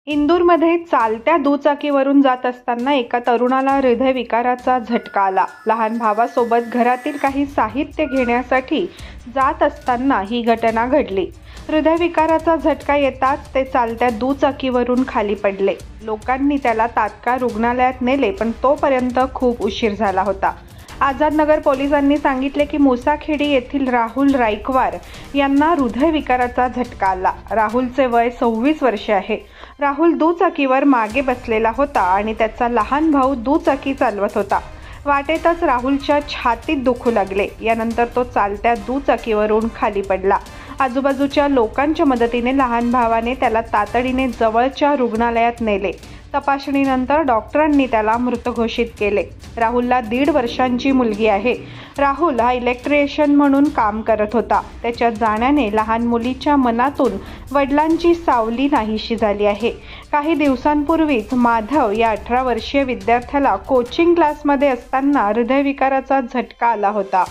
इंदूरमध्ये चालत्या दुचाकीवरून जात असताना एका तरुणाला हृदयविकाराचा झटका आला. लहान भावासोबत घरातील काही साहित्य घेण्यासाठी जात असताना ही घटना घडली. हृदयविकाराचा झटका येताच ते चालत्या दुचाकीवरून खाली पडले. लोकांनी त्याला तात्काळ रुग्णालयात नेले, पण तोपर्यंत खूप उशीर झाला होता. आझादनगर पोलिसांनी सांगितले की मुसाखेडी येथील राहुल राईकवार यांना हृदयविकाराचा झटका आला. राहुलचे वय 26 वर्षे आहे. राहुल दुचाकीवर मागे बसलेला होता आणि त्याचा लहान भाऊ दुचाकी चालवत होता. वाटेतच राहुलच्या छातीत दुखू लागले. यानंतर तो चालत्या दुचाकीवरून खाली पडला. आजूबाजूच्या लोकांच्या मदतीने लहान भावाने त्याला तातडीने जवळच्या रुग्णालयात नेले. तपासणीनंतर डॉक्टरांनी त्याला मृत घोषित केले. राहुलला 1.5 वर्षांची मुलगी आहे. राहुल हा इलेक्ट्रिशियन म्हणून काम करत होता. त्याच्या जाण्याने लहान मुलीच्या मनातून वडिलांची सावली नाहीशी झाली आहे. काही दिवसांपूर्वीच माधव या 18 वर्षीय विद्यार्थ्याला कोचिंग क्लासमध्ये असताना हृदयविकाराचा झटका आला होता.